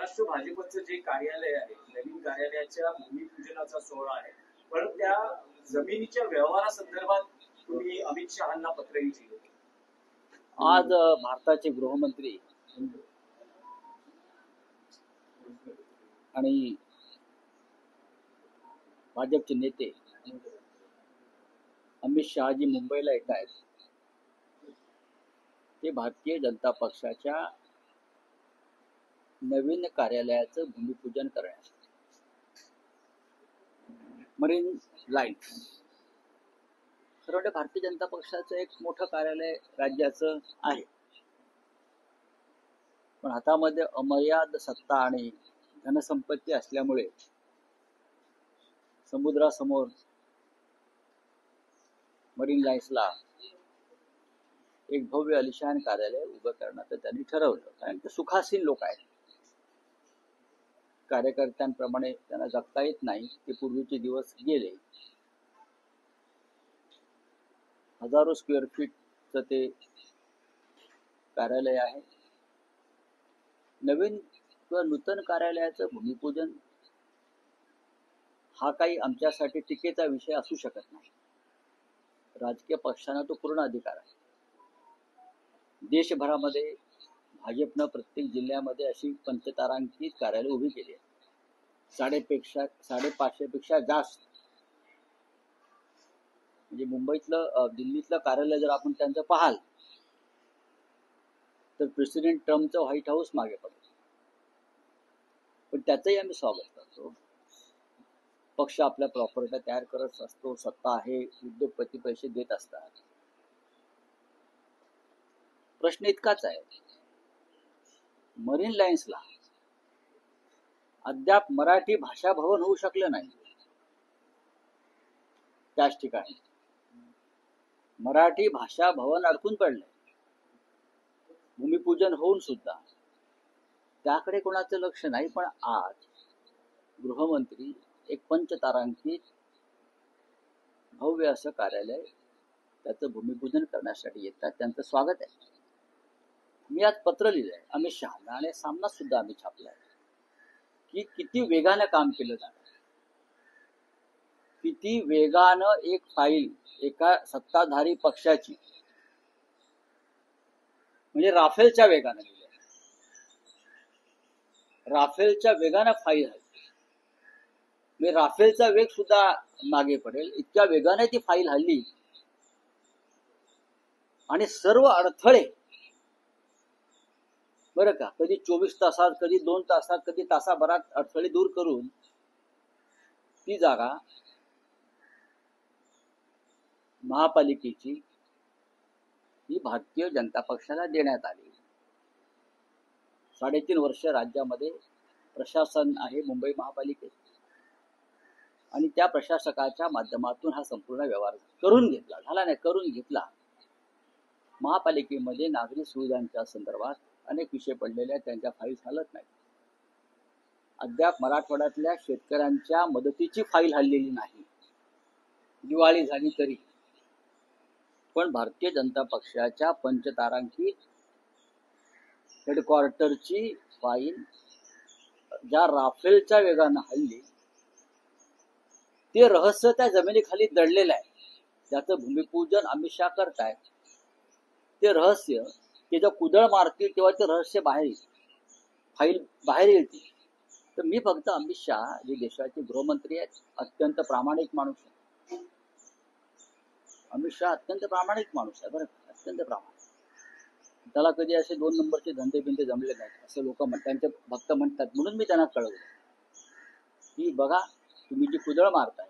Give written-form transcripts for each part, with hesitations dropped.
महाराष्ट्र भाजपचं जे कार्यालय आहे, नवीन कार्यालयाच्या भूमिपूजनाचा सोहळा आहे, पण त्या जमिनीच्या व्यवहारासंदर्भात तुम्ही अमित शहांना पत्रही लिहिलं. आज भारताचे गृहमंत्री आणि भाजपचे नेते अमित शहाजी मुंबईला येत आहेत. ते भारतीय जनता पक्षाच्या नवीन कार्यालयाचं भूमिपूजन करण्यासाठी मरीन लाईन्स खरं भारतीय जनता पक्षाचं एक मोठं कार्यालय राज्याचं आहे, पण हातामध्ये अमर्याद सत्ता आणि धनसंपत्ती असल्यामुळे समुद्रासमोर मरीन लाईन्सला एक भव्य आलिशान कार्यालय उभं करण्याचं त्यांनी ठरवलं. कारण ते सुखासीन लोक आहेत, कार्यकर्त्यांप्रमाणे त्यांना जगता येत नाही. ते पूर्वीचे दिवस गेले. हजारो स्क्वेअर फीटचं ते कार्यालय आहे. नवीन किंवा नूतन कार्यालयाचं भूमिपूजन हा काही आमच्यासाठी टीकेचा विषय असू शकत नाही. राजकीय पक्षांना तो पूर्ण अधिकार आहे. देशभरामध्ये भाजपनं प्रत्येक जिल्ह्यामध्ये अशी पंचतारांकित कार्यालय उभी केली आहे. 550 पेक्षा जास्त. म्हणजे मुंबईतलं दिल्लीतलं कार्यालय जर आपण त्यांचं पाहाल तर प्रेसिडेंट ट्रम्पचं व्हाईट हाऊस मागे पडतं, पण त्याचंही आम्ही स्वागत करतो. पक्ष आपल्या प्रॉपर्ट्या तयार करत असतो, सत्ता आहे, उद्योगपती पैसे देत असतात. प्रश्न इतकाच आहे, मरीन लाईन्सला अद्याप मराठी भाषा भवन होऊ शकलं नाही. त्याच ठिकाणी मराठी भाषा भवन अडकून पडलंय. भूमिपूजन होऊन सुद्धा त्याकडे कोणाचं लक्ष नाही. पण आज गृहमंत्री एक पंचतारांकित भव्य असं कार्यालय त्याचं भूमिपूजन करण्यासाठी येतात. त्यांचं स्वागत आहे. मी आज पत्र लिहिलंय अमित शहांना आणि सामना सुद्धा आम्ही छापलाय की किती वेगानं काम केलं जातं, किती वेगानं एक फाईल एका सत्ताधारी पक्षाची म्हणजे राफेलच्या वेगानं लिहिली. राफेलच्या वेगानं फाईल हल्ली. म्हणजे राफेलचा वेग सुद्धा मागे पडेल इतक्या वेगाने ती फाईल हल्ली. आणि सर्व अडथळे बरं का, कधी 24 तासात, कधी 2 तासात, कधी तासाभरात अडथळे दूर करून ती जागा महापालिकेची ही भारतीय जनता पक्षाला देण्यात आली. 3.5 वर्ष राज्यामध्ये प्रशासन आहे मुंबई महापालिकेत आणि त्या प्रशासकाच्या माध्यमातून हा संपूर्ण व्यवहार करून घेतला. झाला नाही, करून घेतला. महापालिकेमध्ये नागरी सुविधांच्या संदर्भात अनेक विषय पडलेले आहेत, त्यांच्या फाईल हलत नाही. अद्याप मराठवाड्यातल्या शेतकऱ्यांच्या मदतीची फाईल हललेली नाही. दिवाळी झाली तरी. पण भारतीय जनता पक्षाच्या पंचतारांकित हेडक्वार्टरची फाईल ज्या राफेलच्या वेगानं हल्ली ते रहस्य त्या जमिनीखाली दडलेलं आहे. त्याचं भूमिपूजन अमित शहा करतायत. ते रहस्य ते जेव्हा कुदळ मारतील तेव्हा ते रहस्य बाहेर येईल, फाईल बाहेर येईल. तर मी फक्त अमित शहा जे देशाचे गृहमंत्री आहेत, अत्यंत प्रामाणिक माणूस आहे. अमित शहा अत्यंत प्रामाणिक माणूस आहे बरं, अत्यंत प्रामाणिक. त्याला कधी असे 2 नंबरचे धंदे बिंदे जमले नाहीत असं लोक त्यांचे भक्त म्हणतात. म्हणून मी त्यांना कळवलं की बघा, तुम्ही जी कुदळ मारताय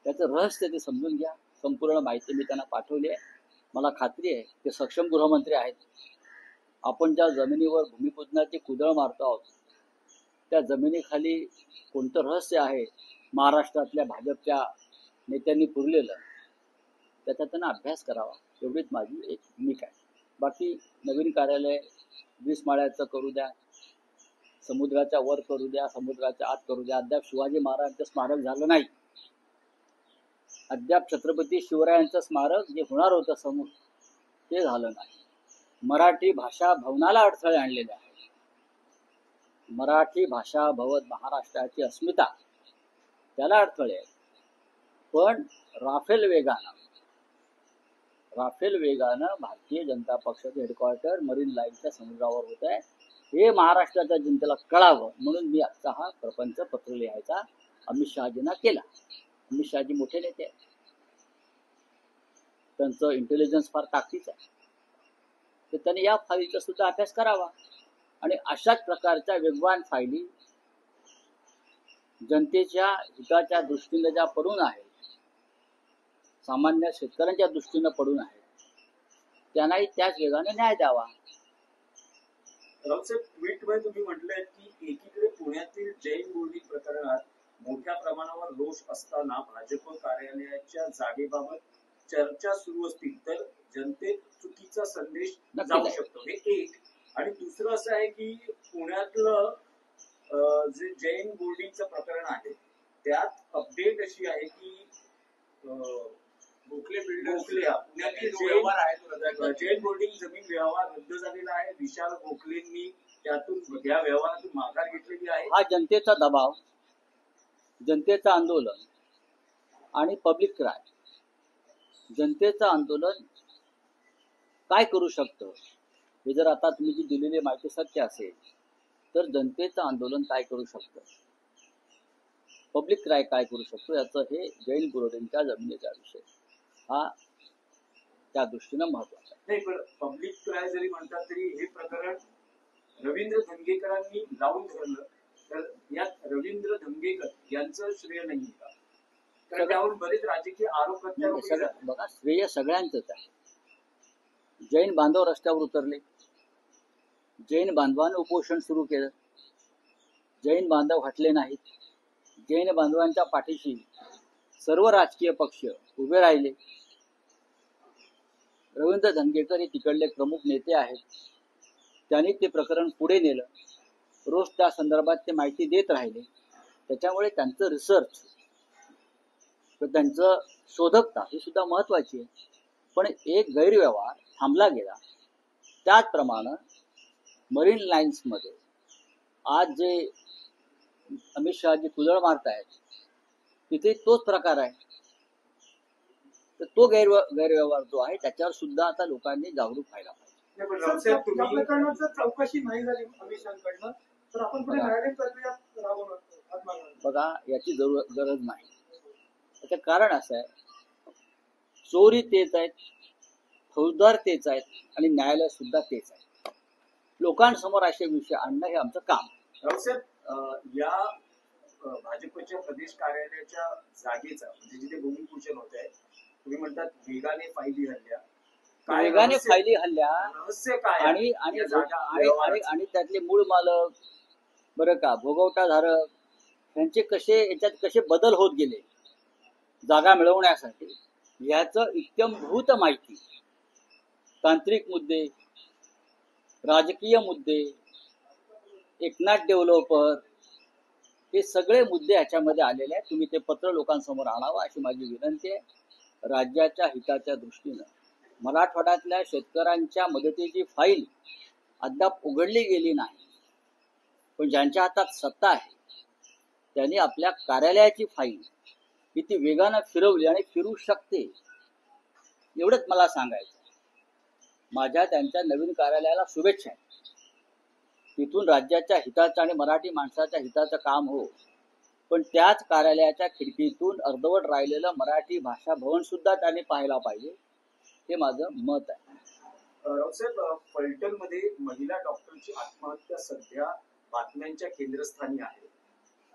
त्याचं रहस्य ते समजून घ्या. संपूर्ण माहिती मी त्यांना पाठवली आहे. मला खात्री आहे ते सक्षम गृहमंत्री आहेत. आपण ज्या जमिनीवर भूमिपूजनाची कुदळ मारतो आहोत त्या जमिनीखाली कोणतं रहस्य आहे महाराष्ट्रातल्या भाजपच्या नेत्यांनी पुरलेलं, त्याचा त्यांना अभ्यास करावा एवढीच माझी एक भूमिका आहे. बाकी नवीन कार्यालय 20 माळ्याचं करू द्या, समुद्राच्या वर करू द्या, समुद्राच्या आत करू द्या. अद्याप शिवाजी महाराजांचं स्मारक झालं नाही. अद्याप छत्रपती शिवरायांचं स्मारक जे होणार होतं समोर ते झालं नाही. मराठी भाषा भवनाला अडथळे आणलेले आहेत. मराठी भाषा भवत महाराष्ट्राची अस्मिता त्याला अडथळे आहेत. पण राफेल वेगानं भारतीय जनता पक्षाचं हेडक्वार्टर मरीन लाईनच्या समुद्रावर होत आहे, हे महाराष्ट्राच्या जनतेला कळावं म्हणून मी आजचा हा प्रपंच पत्र लिहायचा अमित शहाजींना केला. अमित शहाजी मोठे नेते आहेत, त्यांचं इंटेलिजन्स फार ताकदीचं आहे, तर त्यांनी या फाईलचा सुद्धा अभ्यास करावा आणि अशाच प्रकारच्या वेगवान फायली जनतेच्या हिताच्या दृष्टीने ज्या पडून आहेत, सामान्य शेतकऱ्यांच्या दृष्टीनं पडून आहेत, त्यांनाही त्याच वेगाने न्याय द्यावा. राऊतसाहेब, ट्विटमध्ये तुम्ही म्हटलंय की एकीकडे पुण्यातील जैन बोर्डिंग प्रकरणात मोठ्या प्रमाणावर रोष असताना भाजप कार्यालयाच्या जागेबाबत चर्चा सुरू असतील तर जनतेत चुकीचा संदेश जाऊ शकतो, हे एक. आणि दुसरं असं आहे की पुण्यातलं जे जैन बोर्डिंगचं प्रकरण आहे त्यात अपडेट अशी आहे की पुण्यातील जैन बोर्डिंग जमीन व्यवहार रद्द झालेला आहे. विशाल गोखलेंनी त्यातून या व्यवहारातून माघार घेतलेली आहे. हा जनतेचा दबाव, जनतेचं आंदोलन आणि पब्लिक क्राय. जनतेचं आंदोलन काय करू शकतं हे जर आता तुम्ही जी दिलेली माहिती सत्य असेल तर जनतेचं आंदोलन काय करू शकतं, पब्लिक क्राय काय करू शकतो, याचं हे जैन बोर्डिंगच्या जमिनीचा विषय हा त्या दृष्टीनं महत्वाचा आहे. नाही, पण पब्लिक क्राय जरी म्हणतात तरी हे प्रकरण रवींद्र धंगेकरांनी लावून धरलं तर यात रवींद्र धंगेकर यांचं श्रेय नाही का? कारण त्यावरून बरेच राजकीय आरोप बघा, श्रेय सगळ्यांचंच आहे. जैन बांधव रस्त्यावर उतरले, जैन बांधवांनी उपोषण सुरू केलं, जैन बांधव हटले नाहीत, जैन बांधवांच्या पाठीशी सर्व राजकीय पक्ष उभे राहिले. रवींद्र धंगेकर हे तिकडले प्रमुख नेते आहेत, त्यांनी ते प्रकरण पुढे नेलं, रोज त्या संदर्भात ते माहिती देत राहिले. त्याच्यामुळे त्यांचं रिसर्च, त्यांचं शोधकता ही सुद्धा महत्वाची आहे. पण एक गैरव्यवहार थांबला गेला. त्याचप्रमाणे मरीन लाईन्समध्ये आज जे अमित शहाजी कुदळ मारतायत तिथे तोच प्रकार आहे. तर तो गैरव्यवहार जो आहे त्याच्यावर सुद्धा आता लोकांनी जागरूक व्हायला पाहिजे. चौकशी नाही झाली अमित शहाकडनं तर आपण पुढे न्यायालयीन प्रक्रिया राबवणार. बघा, याची गरज नाही. त्याचं कारण असं आहे, चोरी तेच आहेत, फौजदार तेच आहेत आणि न्यायालय सुद्धा तेच आहे. लोकांसमोर असे विषय आणणं हे आमचं काम. राऊतसाहेब, या भाजपच्या प्रदेश कार्यालयाच्या जागेचा म्हणजे जिथे भूमिपूजन होत आहे, तुम्ही म्हणतात वेगाने फायली हल्ल्या, रहस्य काय आणि त्यातले मूळ मालक बरं का, भोगवटाधारक यांचे याच्यात कसे बदल होत गेले जागा मिळवण्यासाठी, याचं इत्यंभूत माहिती, तांत्रिक मुद्दे, राजकीय मुद्दे, एकनाथ डेव्हलपर, हे सगळे मुद्दे ह्याच्यामध्ये आलेले आहेत. तुम्ही ते पत्र लोकांसमोर आणावं अशी माझी विनंती आहे. राज्याच्या हिताच्या दृष्टीनं मराठवाड्यातल्या शेतकऱ्यांच्या मदतीची फाईल अद्याप उघडली गेली नाही, पण ज्यांच्या हातात सत्ता आहे त्यांनी आपल्या कार्यालयाची फाईल किती वेगानं फिरवली आणि फिरू शकते एवढंच मला सांगायचं. माझ्या त्यांच्या नवीन कार्यालयाला शुभेच्छा आहेत. तिथून राज्याच्या हिताचं आणि मराठी माणसाच्या हिताचं काम हो, पण त्याच कार्यालयाच्या खिडकीतून अर्धवट राहिलेलं मराठी भाषा भवन सुद्धा त्यांनी पाहायला पाहिजे, हे माझं मत आहे. रावसाहेब, फलटणमध्ये महिला डॉक्टरची आत्महत्या सध्या बातम्यांच्या केंद्रस्थानी आहे.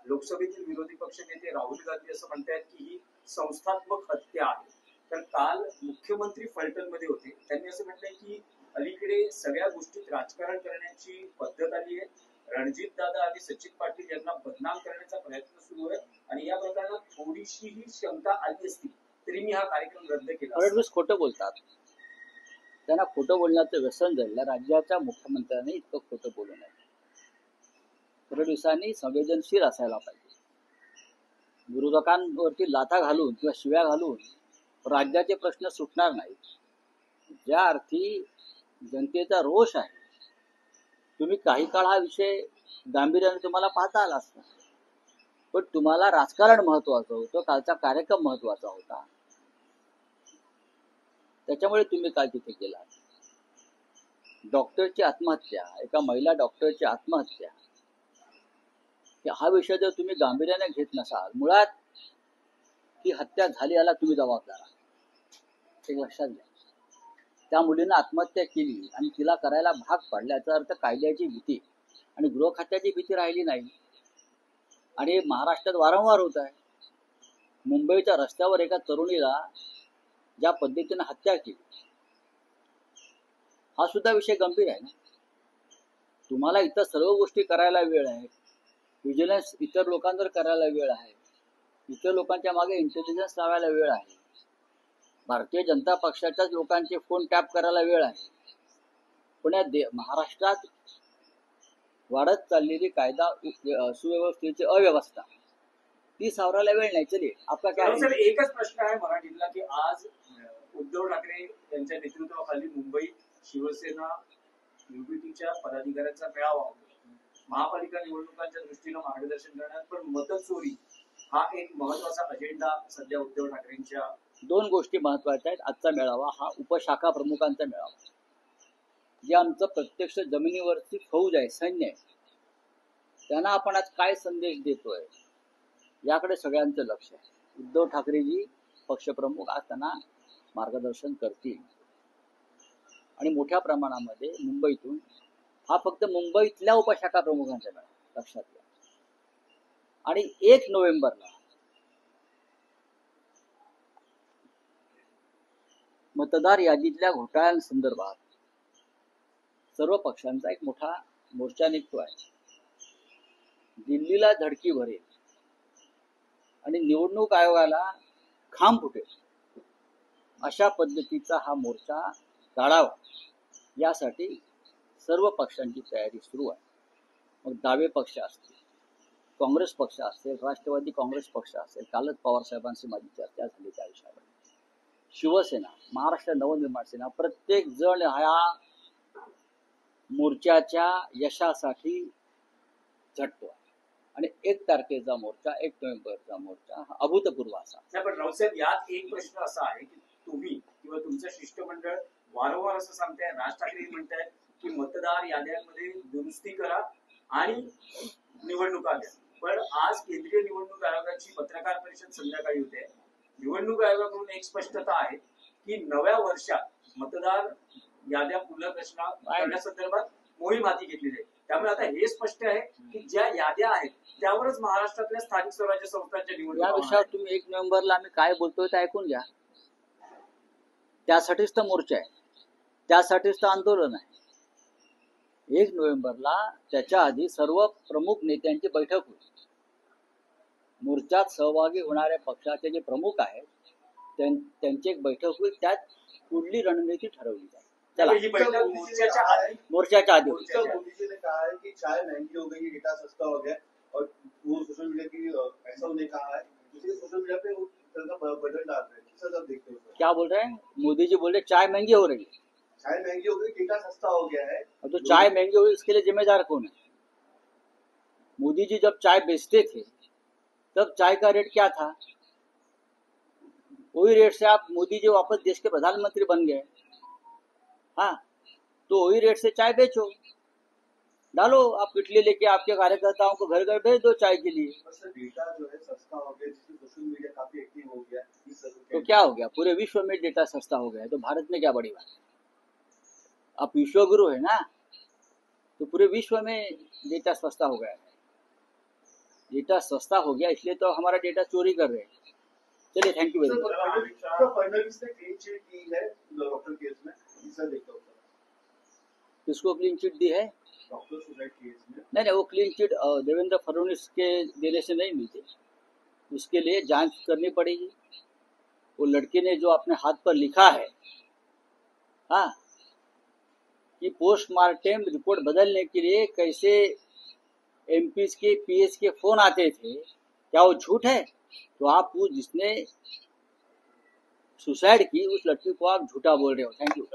लोकसभेतील विरोधी पक्षनेते राहुल गांधी असं म्हणतात की ही संस्थात्मक हत्या आहे. तर काल मुख्यमंत्री फलटणमध्ये होते, त्यांनी असं म्हटलंय की अलीकडे सगळ्या गोष्टीत राजकारण करण्याची पद्धत आली आहे. रणजित दादा आणि सचिन पाटील यांना बदनाम करण्याचा प्रयत्न सुरू आहे आणि या प्रकरणात थोडीशीही शंका आली असती तरी मी हा कार्यक्रम रद्द केला. फडणवीस खोटं बोलतात, त्यांना खोटं बोलण्याचं व्यसन झालं. राज्याच्या मुख्यमंत्र्यांनी इतकं खोटं बोलू नये. फडणवीसांनी संवेदनशील असायला पाहिजे. विरोधकांवरती लाथा घालून किंवा शिव्या घालून राज्याचे प्रश्न सुटणार नाहीत. ज्या अर्थी जनतेचा रोष आहे, तुम्ही काही काळ हा विषय गांभीर्याने तुम्हाला पाहता आला असता, पण तुम्हाला राजकारण महत्वाचं होतं, कालचा कार्यक्रम महत्वाचा होता, त्याच्यामुळे तुम्ही काल तिथे गेलात. डॉक्टरची आत्महत्या, एका महिला डॉक्टरची आत्महत्या, हा विषय जर तुम्ही गांभीर्याने घेत नसाल, मुळात ती हत्या झाली याला तुम्ही जबाबदार आहात, हे लक्षात घ्या. त्या मुलीनं आत्महत्या केली आणि तिला करायला भाग पाडल्याचा अर्थ कायद्याची भीती आणि गृह खात्याची भीती राहिली नाही. आणि महाराष्ट्रात वारंवार होत आहे. मुंबईच्या रस्त्यावर एका तरुणीला ज्या पद्धतीने हत्या केली, हा सुद्धा विषय गंभीर आहे ना. तुम्हाला इतर सर्व गोष्टी करायला वेळ आहे, व्हिजिलन्स इतर लोकांवर करायला वेळ आहे, इतर लोकांच्या मागे इंटेलिजन्स लावायला वेळ आहे, भारतीय जनता पक्षाच्याच लोकांचे फोन टॅप करायला वेळ आहे, पण या महाराष्ट्रात वाढत चाललेली कायदा सुव्यवस्थेची अव्यवस्था ती सावरायला वेळ नाही. चलिए आपला काय सर, एकच प्रश्न आहे मराठीतला की आज उद्धव ठाकरे यांच्या नेतृत्वाखाली मुंबई शिवसेना युपीटीच्या पदाधिकाऱ्यांचा मेळावा होतो. महापालिका निवडणुकांच्या दृष्टीनं मार्गदर्शन करण्यात, पण मतचोरी हा एक महत्वाचा अजेंडा सध्या उद्धव ठाकरेंच्या. दोन गोष्टी महत्वाच्या आहेत. आजचा मेळावा हा उपशाखा प्रमुखांचा मेळावा, जे आमचं प्रत्यक्ष जमिनीवरची फौज आहे, सैन्य आहे, त्यांना आपण आज काय संदेश देतोय याकडे सगळ्यांचं लक्ष आहे. उद्धव ठाकरेजी पक्षप्रमुख आज त्यांना मार्गदर्शन करतील आणि मोठ्या प्रमाणामध्ये मुंबईतून, हा फक्त मुंबईतल्या उपशाखा प्रमुखांचा मेळावा, लक्षात घ्या. आणि 1 नोव्हेंबरला मतदार यादीतल्या घोटाळ्यांसंदर्भात सर्व पक्षांचा एक मोठा मोर्चा निघतो आहे. दिल्लीला धडकी भरेल आणि निवडणूक आयोगाला खांब फुटेल अशा पद्धतीचा हा मोर्चा काढावा, यासाठी सर्व पक्षांची तयारी सुरू आहे. मग डावे पक्ष असतील, काँग्रेस पक्ष असेल, राष्ट्रवादी काँग्रेस पक्ष असेल, कालच पवार साहेबांशी माझी चर्चा झाली त्या विषयावर, शिवसेना, महाराष्ट्र नवनिर्माण सेना, प्रत्येक जण ह्या मोर्चाच्या यशासाठी झटतो. आणि 1 तारखेचा मोर्चा, 1 नोव्हेंबरचा मोर्चा हा अभूतपूर्व असा. पण राऊतसाहेब, यात एक प्रश्न असा आहे की तुम्ही किंवा तुमचं शिष्टमंडळ वारंवार असं सांगताय, राज ठाकरे म्हणतायत की मतदार याद्यांमध्ये दुरुस्ती करा आणि निवडणुका द्या. पण आज केंद्रीय निवडणूक आयोगाची पत्रकार परिषद संध्याकाळी होते. निवडणूक आयोगाकडून एक स्पष्टता आहे की नव्या वर्षात मतदार याद्या पुनर्रचना करण्यासंदर्भात मोहीम हाती घेतली जाईल. त्यामुळे आता हे स्पष्ट आहे की ज्या याद्या आहेत त्यावरच महाराष्ट्रातल्या स्थानिक स्वराज्य संस्थांच्या निवडणुका. या विषयावर तुम्ही 1 नोव्हेंबरला आम्ही काय बोलतोय ते ऐकून घ्या. त्यासाठीच तर मोर्चा आहे, त्यासाठीच तर आंदोलन आहे. 1 नोव्हेंबरला त्याच्या आधी सर्व प्रमुख नेत्यांची बैठक होईल. मोर्चात सहभागी होणाऱ्या पक्षाचे जे प्रमुख आहेत त्यांची एक बैठक होईल, त्यात पुढली रणनीती ठरवली जाईल. चला, मोर्चाच्या आधी मोदी जी ने कहा है कि चाय महंगी हो गई, डेटा सस्ता हो गया, और वो सोशल मीडिया की ऐसा उन्होंने कहा है, दूसरे सोशल मीडिया पे वो बटन डाल रहे हैं. सर आप देखते हो क्या बोल रहे हैं? मोदी जी बोल रहे चाय महंगी हो रही है, चाय महंगी हो गई, डेटा सस्ता हो गया है. और जो चाय महंगी हुई इसके लिए जिम्मेदार कौन है? मोदी जी जब चाय बेचते थे तब चाय का रेट क्या था? वही रेट से आप मोदी जी वापस देश के प्रधानमंत्री बन गए, हाँ, तो वही रेट से चाय बेचो, डालो आप किटली लेके आपके कार्यकर्ताओं को घर घर भेज दो चाय के लिए. डेटा जो है सस्ता हो गया, जिससे सोशल मीडिया काफी एक्टिव हो गया. तो क्या हो गया? पूरे विश्व में डेटा सस्ता हो गया है, तो भारत में क्या बड़ी बात है? आप विश्वगुरु है ना, तो पूरे विश्व में डेटा सस्ता हो गया है. डेटा सस्ता हो गया इसलिए तो हमारा डेटा चोरी कर रहे हैं. चलिए, thank you very much. Fadnavis ने क्लीन चिट की है डॉक्टर केस में, सर देखता हूँ. किसको क्लीन चिट दी है? डॉक्टर सुसाइड केस में. नहीं, वो क्लीन चिट देवेंद्र फडणवीस के देने से नहीं मिलती. उसके लिए जांच करनी पड़ेगी. वो लड़के ने जो अपने हाथ पर लिखा है, हाँ, कि पोस्टमार्टम रिपोर्ट बदलने के लिए कैसे एमपीज के पीएस के फोन आते थे, क्या वो झूठ है? तो आप जिसने सुसाइड की उस लड़की को आप झूठा बोल रहे हो. Thank you.